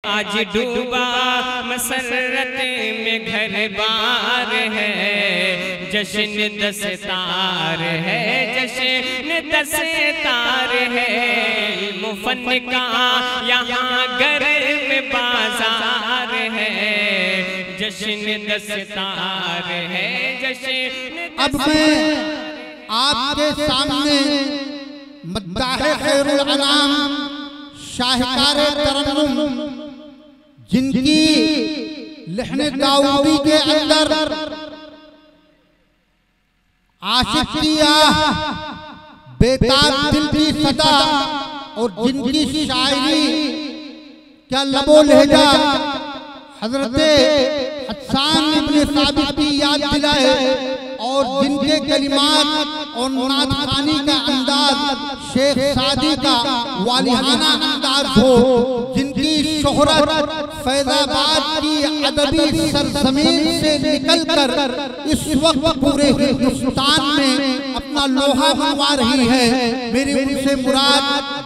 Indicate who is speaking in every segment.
Speaker 1: आज डूबा मसरत में घर बार है, जश्न दस्तार है, जश्न दस्तार है, मुफन का यहाँ घर में बाजार है, जश्न दस्तार है, जश्न।
Speaker 2: अब मैं आपके सामने मद्दाह खैरुल अनाम शाहकार तरन्नुम, जिनकी लहने दाऊदी के अंदर आशिक की आह, बेताब दिल की सदा और जिनकी शायरी क्या लबो लहजा हजरत हस्सान इब्ने साबित की याद दिलाए, और जिनके कलिमात और नात खानी का अंदाज शेख सादी का वालिहाना अंदाज हो, जिनकी शोहरत फैजाबाद की अदबी सरजमीन से निकलकर इस वक्त पूरे हिंदुस्तान में अपना लोहा मनवा रही है। मेरी उनसे मुराद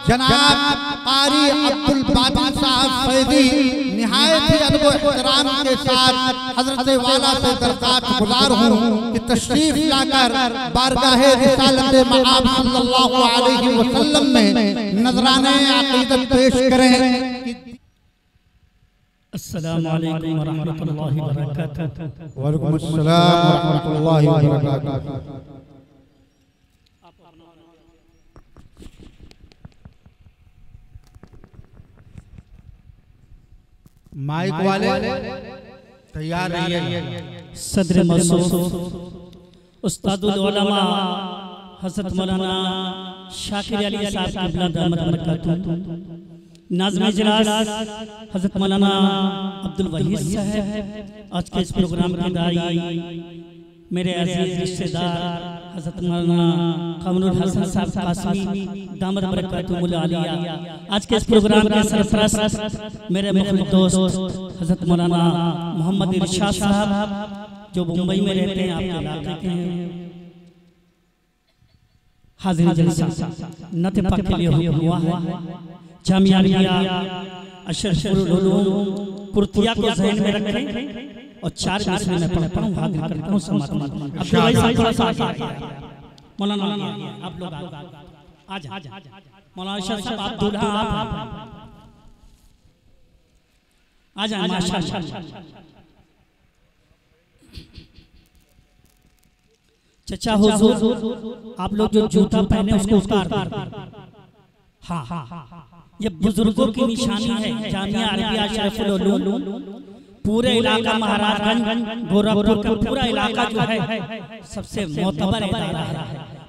Speaker 2: जनाब कारी अब्दुल बाबा साहब फैजी निहायत ही अदब व एहतराम के साथ हजरत वाला से दरखास्त गुजार हूँ कि तशरीफ लाकर बारगाह रिसालत मआब सल्लल्लाहु अलैहि वसल्लम में नजराने अक़ीदत पेश करें।
Speaker 3: अस्सलामु अलैकुम व रहमतुल्लाहि व बरकातहू।
Speaker 2: व अलैकुम अस्सलाम व रहमतुल्लाहि व बरकातहू। माइक वाले तैयार रहिए।
Speaker 3: सदर मौसूफ उस्तादुल उलमा हज़रत मौलाना शाकिर अली साहब क़िबला दामत बरकातहू, नाज़िम इजलास हज़रत मौलाना अब्दुल वहीद साहब, आज के इस प्रोग्राम के दाई मेरे अजीज रिश्तेदार हज़रत मौलाना कमरुल हसन साहब कासमी दामत बरकातहू आलिया, आज के इस प्रोग्राम के सरपरस्त मेरे मुख़लिस दोस्त हज़रत मौलाना मोहम्मद इरशाद साहब जो मुंबई में रहते हैं, आपके इलाके के हैं। हाज़िर जलसा नत पाक के लिए हुआ है। जामिया मिलिया अशरफुल उलूम कुर्तिया को ज़हन में रखें और 4 मिसरे में पढ़ता हूँ, हाजिर करता हूँ समात। अब तो भाई साहब थोड़ा सा मौलाना आप लोग आ जा मौलाना साहब, आप दूल्हा आप आ जाए माशाअल्लाह। चचा हुजूर आप लोग जो जूता पहने उसको उतार दें। हाँ, ये बुजुर्गों की निशानी है। जामिया अरबिया अशरफुल उलूम पूरे इलाका महाराजगंज गोरखपुर का पूरा इलाका जो है सबसे मोतबर इदारा है।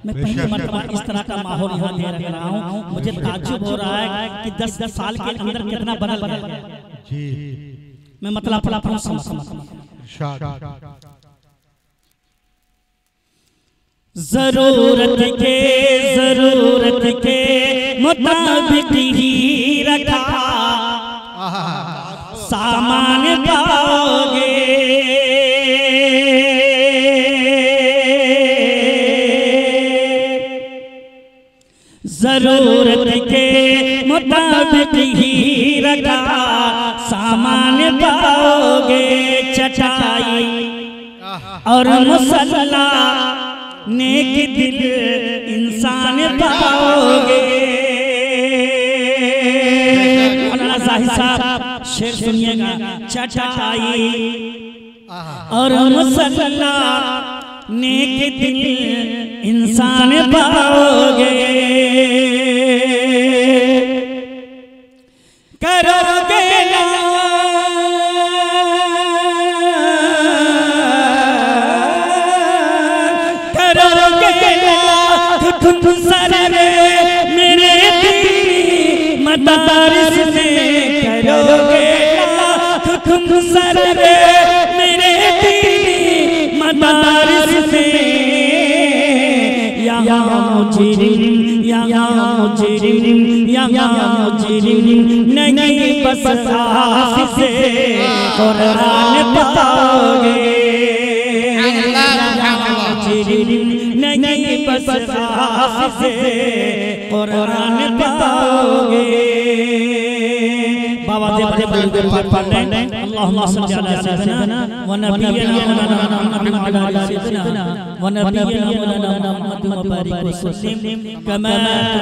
Speaker 3: मैं पहली मर्तबा इस तरह का माहौल यहाँ दे रहा हूँ, मुझे ताज्जुब हो रहा है कि 10 साल के अंदर कितना बदल गया जी। मैं मतलब पढ़ा जरूरत के मुताबिक ही रखा सामान पाओगे, जरूरत के मुताबिक ही रखा सामान पाओगे, चटाई और मुसल्ला नेक दिल इंसान पाओगे। मौलाना जाहिद साहब शेर सुनिएगा। चटाई और मुसल्ला नेक दिल इंसान पाओगे, करोगे तुम सरे मेरे दीनी मदारिस में, करोगे तुम सरे मेरे दीनी मदारिस में। या मुजरिम या मुजरिम या मुजरिम नहीं बस हाफिज़े कुरान पाओगे, नहीं बस हाफिज़े कुरान पाओगे। बावाज़ बड़े बड़े पाक पढ़ लें। अल्लाहुम्मा सल्ली अला सय्यिदिना व नबिय्यिना मौलाना मुहम्मद व अला सय्यिदिना व नबिय्यिना मौलाना मुहम्मद व बारिक वसल्लिम कमा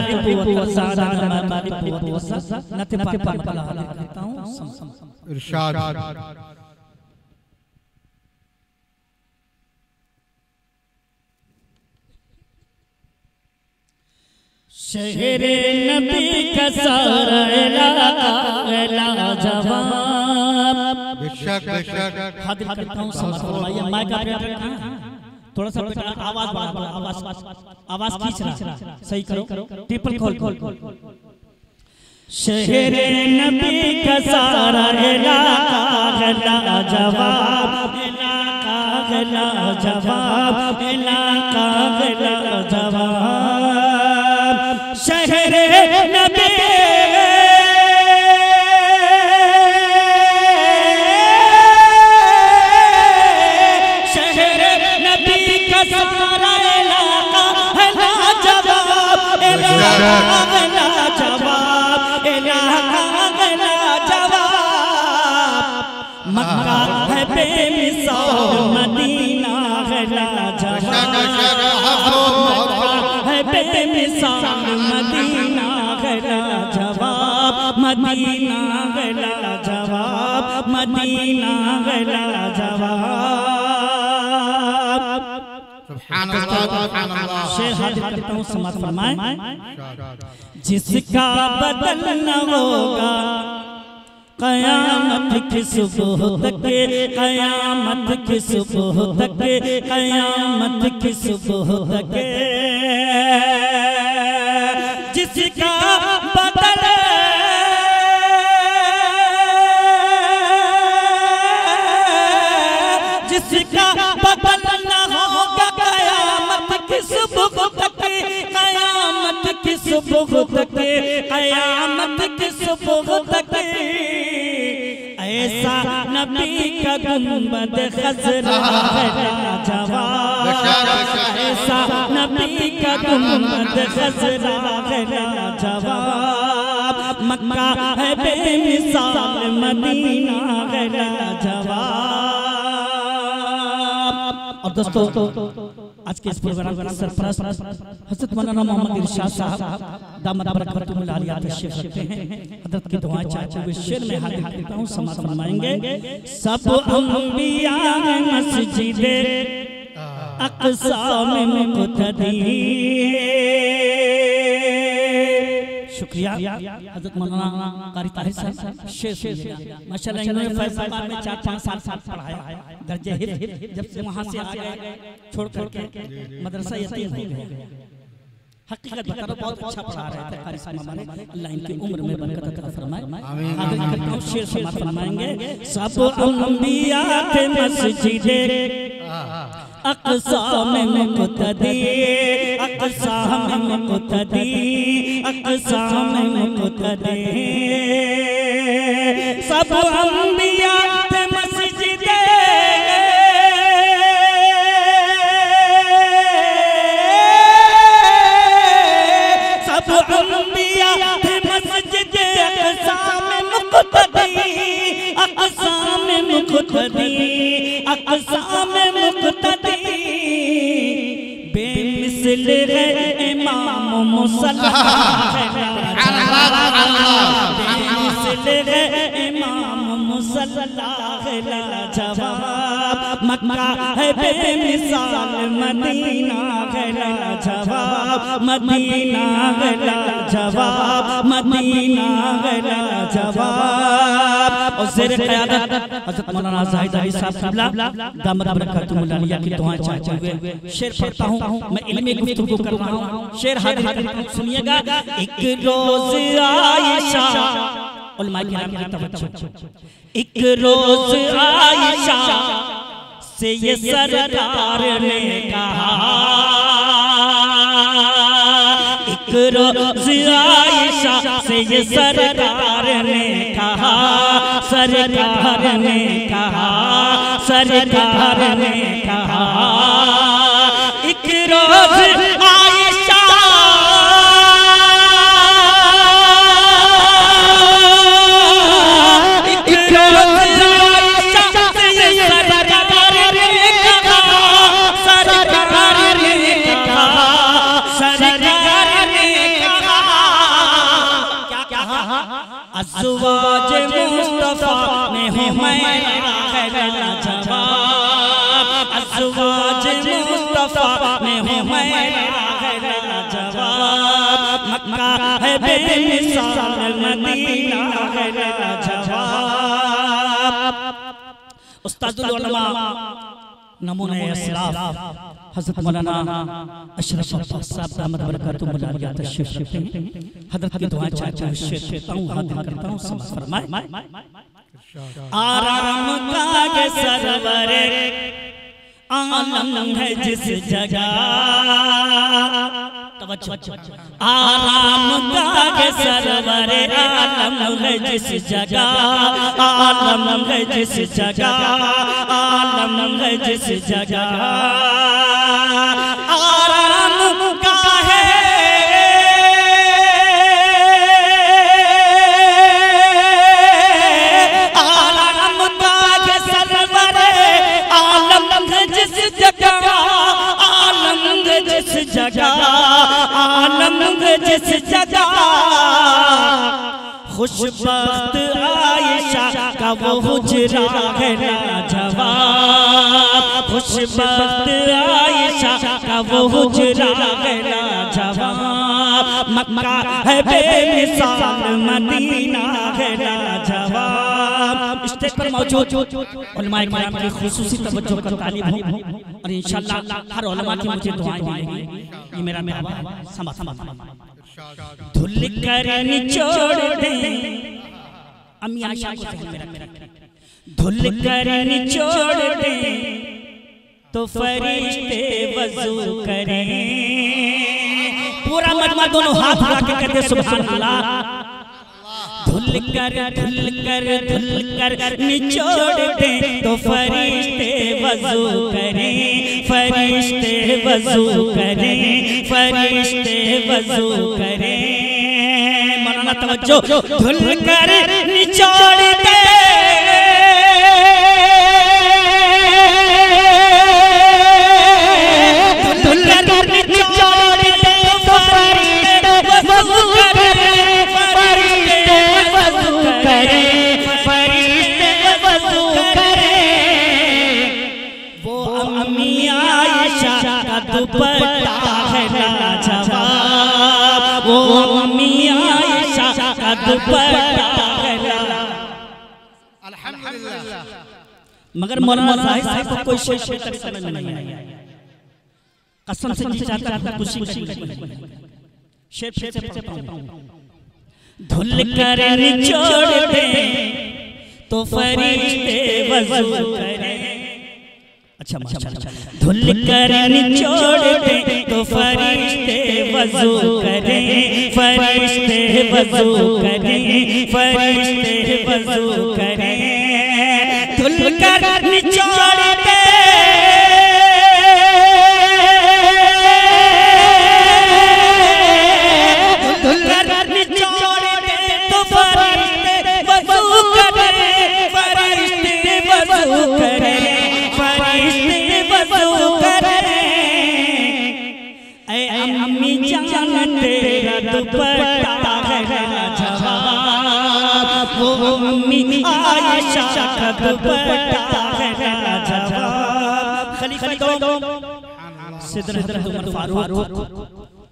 Speaker 3: तुहिब्बु व तसअदा कमा तुहिब्बु व तवस्सा। नत पाक पढ़ करता हूं।
Speaker 2: इरशाद
Speaker 3: शहरे नबी का सारा इलाका जवाब।
Speaker 2: बेशक बेशक
Speaker 3: हाजिर करता हूं समाज फरमाइए। माइक का ऑपरेटर कहां है? थोड़ा सा बेटा आवाज बढ़ा, आवाज खींच रहा, सही करो, ट्रिपल खोल। शहरे नबी का सारा इलाका जवाब, इलाका जवाब, इलाका जवाब। शहरे नबी सारा इलाका है लाजवाब, इलाका लाजवाब, इलाका लाजवाब। मक्का है बेमिसाल, मदीना है लाजवाब, मक्का है बेमिसाल, मदीना है लाजवाब, मदीना है लाजवाब, मदीना है लाजवाब। शेर हाजिर करता हूँ, समाज फरमाएं। जिसका बदल न होगा क़यामत की सुबह तक, क़यामत की सुबह तक, क़यामत की सुबह तक। जिसका बदल जिसका बदल न होगा क़यामत की सुबह तक, क़यामत की सुबह तक, क़यामत की सुबह तक। ऐसा नबी का गुंबद खज़रा है लाजवाब, ऐसा नबी का गुंबद खज़रा है लाजवाब। मक्का है बेमिसाल, मदीना है लाजवाब। और दोस्तों आज के इस प्रोग्राम का सरपरस्त हज़रत मौलाना मोहम्मद इरशाद साहब दामत बरकतुहुल आलिया तशरीफ रखते हैं। हज़रत की दुआएं चाहते हुए शेर में हाजिर करता हूं, समाअत फरमाएंगे। सब अंबिया मस्जिदे अक़सा में मुक़तदी। शुक्रिया हज़रत मौलाना कारी ताहिर साहब शेर माशाअल्लाह। इन्होंने फैसलाबाद में 4-5 साल पढ़ाया, दर्जे हिफ्ज़। जब से वहाँ से आ गए छोड़ करके मदरसा यतीम हो गया। हकीकत बता रहा, बहुत अच्छा पढ़ा रहे थे कारी साहब हमारे। अल्लाह इनकी उम्र में बरकत अता फरमाए। हाजिर करता हूं, शेर समाअत फरमाएंगे। सब अंबिया थे मस्जिदे अक़सा में मुक़तदी, अक़सा में मुक़तदी, अक़सा में मुक़तदी। सब अंबिया थे मस्जिदे सब अंबिया थे मस्जिदे अक़सा में मुक़तदी, अक़सा में मुक़तदी, अक़सा में मुक़तदी। बेमिसल है इमाम मुसल्ला है लाजवाब, बेमिसल है इमाम मुसल्ला है लाजवाब। मक्का है बेमिसाल, मदीना है लाजवाब, मदीना है लाजवाब, मदीना है लाजवाब। और ज़ेर क़यादत हज़रत मौलाना ज़ाहिद अली साहब क़िबला दामत बरकतुहुल आलिया की दुआएं चाहते हुए शेर पढ़ता हूँ। मैं इल्मी गुफ्तगू कर रहा हूँ, शेर हाजिर सुनिएगा। एक रोज़ आयशा, उलमा किराम की तवज्जो, एक रोज़ आयशा से ये सरकार ने कहा, एक रोज़ आयशा से ये सरकार ने कहा, सरकार ने कहा, सरकार ने कहा। एक रोज़ आयशा हुमैरा है लाजवाब, अज़वाज मुस्तफा में हुमैरा है लाजवाब, मक्का है बेमिसाल मदीना है लाजवाब। उस्तादुल उलमा नमूने असलाफ हज़रत मौलाना अशरफ अब्बास साहब दामद बरकatuh मुलाया तशरीफ रखते हैं। हज़रत की दुआएं चाहता हूं, शेर करता हूं, हाजिर करता हूं, समझ फरमाए। आराम का ये सरवरे आलम है जिस जगह, आराम का ये सरवरे आलम है जिस जगह, आलम है जिस जगह, आलम है जिस जगह, आराम का है आराम का ये सरवरे आलम है जिस जगह, आलम है जिस जगह, आलम है जिस जगह, खुशबख्त आयशा का वो हुजरा है लाजवाब, खुशबख्त आयशा का वो हुजरा है लाजवाब, मक्का है बेमिसाल मदीना है लाजवाब। स्टेज पर मौजूद उलमाए किराम की खुसूसी तवज्जो का तालिब हूं और इंशाअल्लाह हर उलमा की मुझे दुआएं मिलेंगी। ये मेरा मेहवा समझ धुल कर निचोड़ दे, अम्मी आयशा को ध्यान में रखें, धुल कर निचोड़ दे तो फरिश्ते वज़ू करें। पूरा मजमा दोनों हाथ उठा के कहते सुभान अल्लाह। धुल कर निचोड़ दे तो फरिश्ते वज़ू करें, फरिश्ते वज़ू करें, फरिश्ते वज़ू करें। मौलाना तवज्जो, धुल कर निचोड़ दे दुपट्टा है लाजवाब, वो अम्मी आयशा का दुपट्टा है अल्हम्दुलिल्लाह। मगर मौलाना जाहिद साहब को कोई शेर तक समझ में नहीं आया। कसम से जी चाहता है खुशी शेर से पढ़ता हूं। धुल कर निचोड़ दे तो फरिश्ते वज़ू करें। अच्छा माशाअल्लाह। धुल कर निचोड़ दे तो फरिश्ते वज़ू करें, फरिश्ते वज़ू करें, फरिश्ते वज़ू करें। धुल कर निचोड़ दे धुल कर निचोड़ दे तो फरिश्ते वज़ू करें, फरिश्ते वज़ू करें, फरिश्ते वज़ू करें। ऐ अम्मी जान तेरा दुपट्टा है लाजवाब, वो अम्मी आयशा का दुपट्टा है लाजवाब। खलीफा दो सिद्दीक़ हज़रत उमर फारूक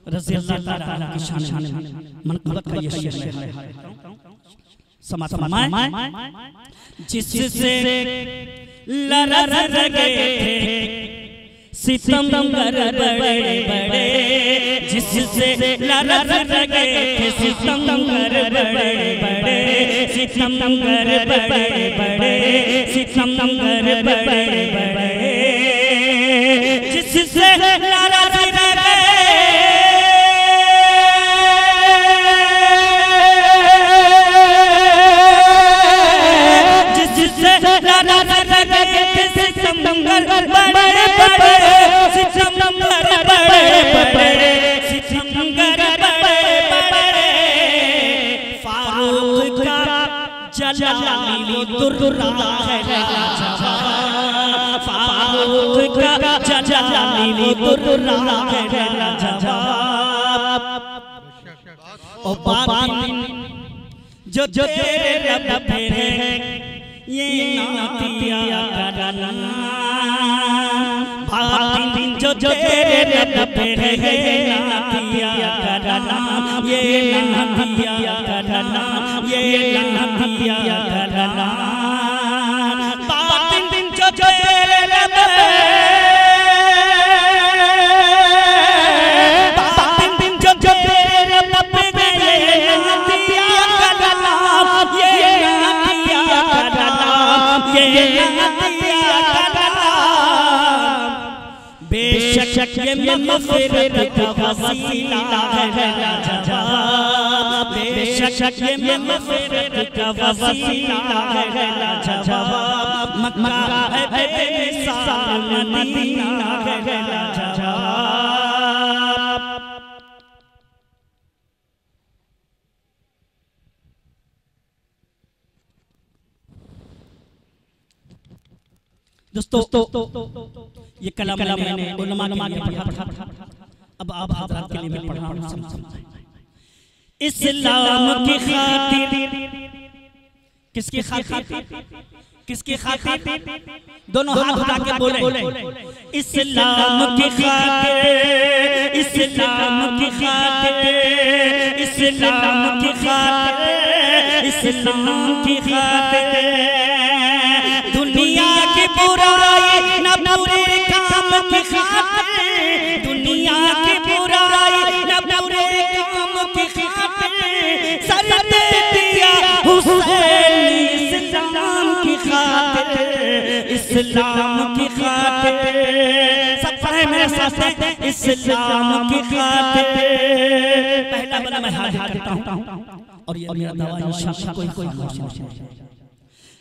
Speaker 3: रज़ी अल्लाह ताला की शान में मनक़बत का ये शेर है। समात फरमाए। जिससे लरज़ गए थे सितमगर बड़े बड़े, जिससे लरज़ गए थे सितमगर बड़े बड़े, सितमगर बड़े बड़े, सितमगर बड़े बड़े, जिससे लरज़ गए सितमगर बड़े बड़े, सितमगर बड़े बड़े, सितमगर बड़े बड़े। फारूक का जलाली दुर्रा है लाजवाब, फारूक का जलाली दुर्रा है लाजवाब। ओ बातिन जो तेरे लब पे है ये नातिया करना बातिन जो तेरे लब पे है नातिया करना ये नातिया करना ये नातिया करना बातिन जो तेरे लब बातिन जो तेरे लब पे ये नातिया करना ये नातिया करना ये नातिया करना बेशक ये मग़फ़िरत का वसीला है लाजवाब बेशक ये मग़फ़िरत का वसीला है लाजवाब मक्का है बेमिसाल मदीना है लाजवाब। दोस्तों ये कलाम मैंने उलमा के लिए पढ़ा था, अब आप हज़रात के लिए मैं पढ़ रहा हूं। इस्लाम की खातिर किसकी खातिर किसकी खातिर दोनों हाथ उठा के बोले इस्लाम की खातिर इस्लाम की खातिर इस्लाम की खातिर इस्लाम की खातिर दुनिया की बुराई न पूरे काम की खातिर दुनिया की बुराई न पूरे काम की खातिर सर दे दिया हुसैन इस्लाम की खातिर इस्लाम की खातिर सब पढ़े मेरे साथ इस्लाम की खातिर। पहला वाला मैं हाथ देता हूं और ये मेरा दावा इंशाअल्लाह कोई खामोश नहीं।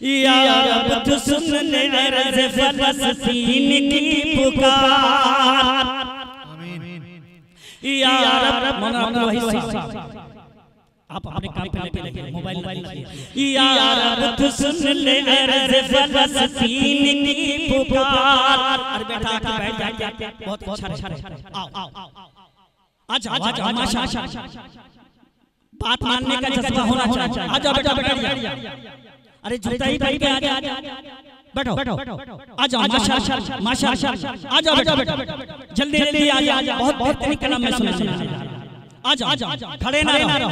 Speaker 3: या रब तू सुन ले अर्ज़ फ़लस्तीन की पुकार या रब मौलाना वही साहब आप अपने काम पे लगे मोबाइल या रब तू सुन ले अर्ज़ फ़लस्तीन की पुकार। अरे बेटा आके बैठ जा बहुत अच्छा आओ आजा माशाअल्लाह बात मानने का जज्बा होना चाहिए। आजा बेटा बैठ जा अरे जूता ही पहन के आ जा बैठो आ जाओ माशाअल्लाह माशाअल्लाह आ जाओ बेटा जल्दी जल्दी आ जा बहुत बेहतरीन कलाम में सुना आ जाओ खड़े ना रहो।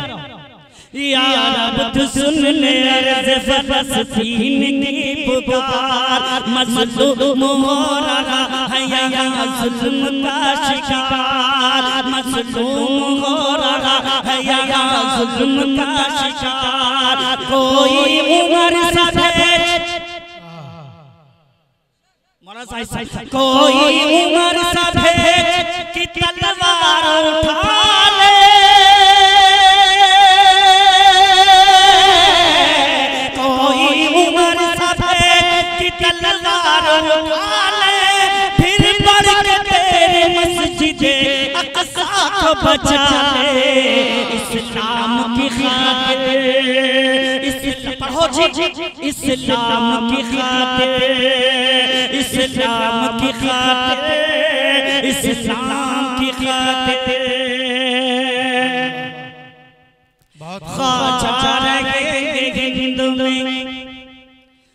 Speaker 3: या रब तू सुन ले अर्ज़ फ़लस्तीन की पुकार मज़लूम हो रहा है यहाँ ज़ुल्म का शिकार मज़लूम हो रहा है यहाँ ज़ुल्म का शिकार कोई उमर सफेद कोई उमर सफेद की तलवार उठा ले कोई उमर सफेद की तलवार उठा ले फिर बढ़ के तेरे मस्जिद अक़सा को बचा ले इस्लाम की खातिर पढ़ो जी इस्लाम की खातिर इस्लाम की खातिर इस्लाम की खातिर ख्वाजा रहेंगे हिंद में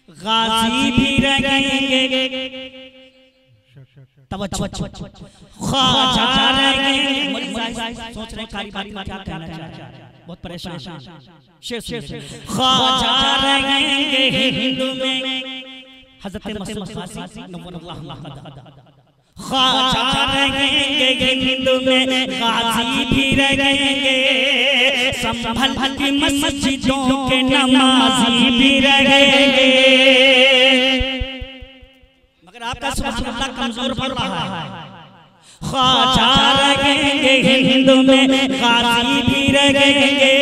Speaker 3: गाजी भी रहेंगे ख्वाजा रहेंगे सोच रहे कारी बात क्या कहना चाहते बहुत परेशान ख्वाजा रहेंगे हिंदू में हज़रत मसूद फासी नव्वरल्लाहु महमद ख्वाजा रहेंगे हिंदू में गाजी भी रहेंगे संभल की मस्जिदों के नमाजी भी रहेंगे मगर आपका सुभान अल्लाह कमजोर पड़ रहा है। ख्वाजा रहेंगे हिंदू में गाजी भी रहेंगे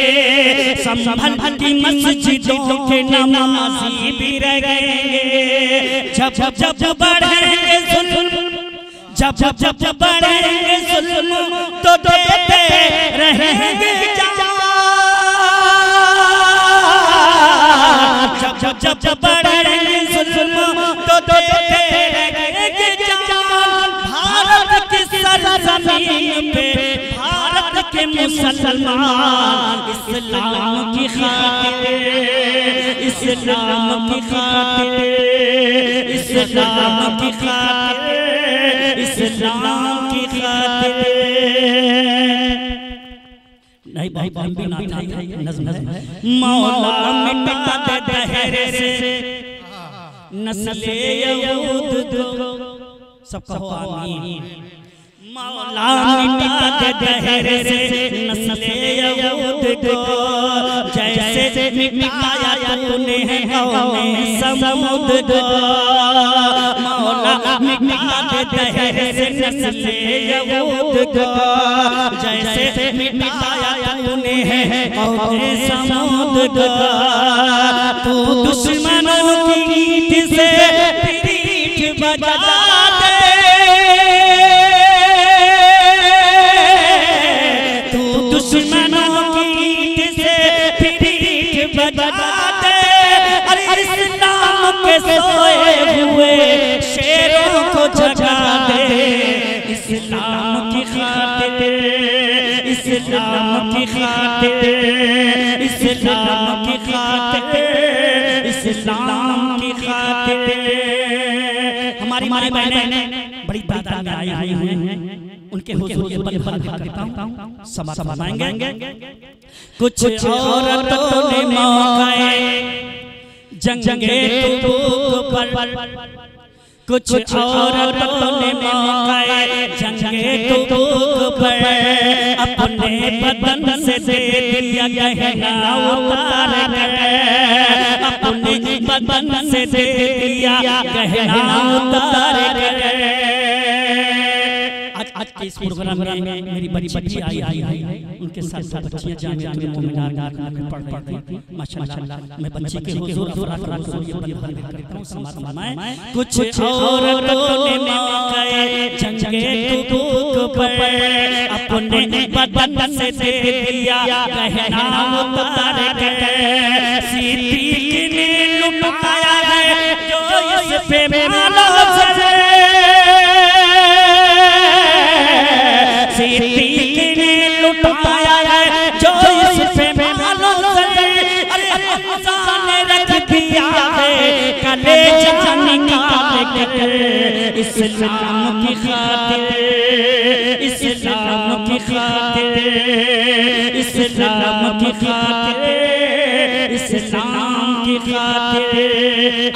Speaker 3: संभल की मस्जिदों के नमाजी भी रहेंगे जब जब बढ़ेंगे जुल्म जब जब बढ़ेंगे जुल्म तो देते रहेंगे जब जब बढ़ेंगे जुल्म तो देते रहेंगे भारत की सरजमीन पे भारत के मुसलमान इस्लाम की खातिर इस्लाम की खातिर, इस्लाम की खातिर, इस्लाम की खातिर। नहीं भाई हम भी ना था नज़्म है। मौला मिटा दे दहरे से नस्ले यहूद को, सब कहो आमीन। मौला मिटा दे दहरे से नस्ले यहूद को, जैसे मिटाया तूने कौमे समूद को। मौला मिटा दे दहरे से नस्ले यहूद को, जैसे मिटाया तूने कौमे समूद को। तू दुश्मनों की ईंट से पीठ बजा दे, दुश्मनों की ईंट से पीठ बजा दे। अरे इस्लाम के सोए हुए शेरों को जगा दे। इस्लाम की खातिर, इस्लाम की खातिर, इस्लाम की खातिर, इस्लाम की खातिर। हमारी माँ बहनें बड़ी तादाद में आई हुई हैं, उनके हुजूर ये पल करता हूँ, समाप्त फरमाएंगे। कुछ औरतों ने मौकाए जंगे तबूक पर, कुछ औरतों ने मौकाए जंगे तबूक पर, अपने बदन से दे दिया गहना उतार कर, अपने बदन से दे दिया गहना उतार कर। आज के इस प्रोग्राम में मेरी बड़ी बच्ची आई है, उनके साथ साथ बच्चियां जामिया में पढ़ रही थी। माशाल्लाह मैं बच्ची के हुजूर को ये बंद करता हूं, समाप्त फरमाएं। कुछ औरतों ने मौकाए जंगे तबूक पर, अपने बदन से दे दिया गहना उतार कर। सिद्दीक ने लुटाया है जो इस पे मानो से, सिद्दीक ने लुटाया है जो इस पे मानो से। अरे हम्जा ने रख दिया है कलेजा निकाल कर। इस्लाम की खातिर, इस्लाम की खातिर, इस्लाम की खातिर, इस्लाम की खातिर।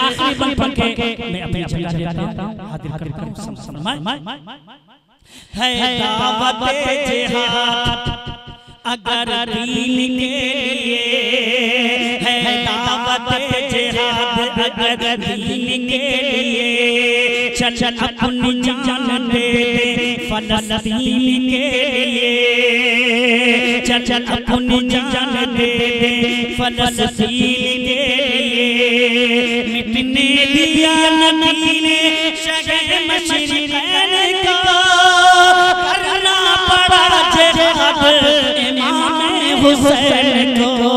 Speaker 3: आखिरी बंद पढ़ के मैं अपनी जगह देता हूँ, हाजिर करता हूँ। समय है दावत जिहाद अगर दीन के लिए, है दावत जिहाद अगर दीन के लिए। चल चल अपनी जान दे दे फलस्तीन के लिए, चल चल अपनी जान दे दे फलस्तीन के लिए। मिटने दिया नबी ने शगे मशरिक़ैन का, करना पड़ा जिहाद इमाम हुसैन को।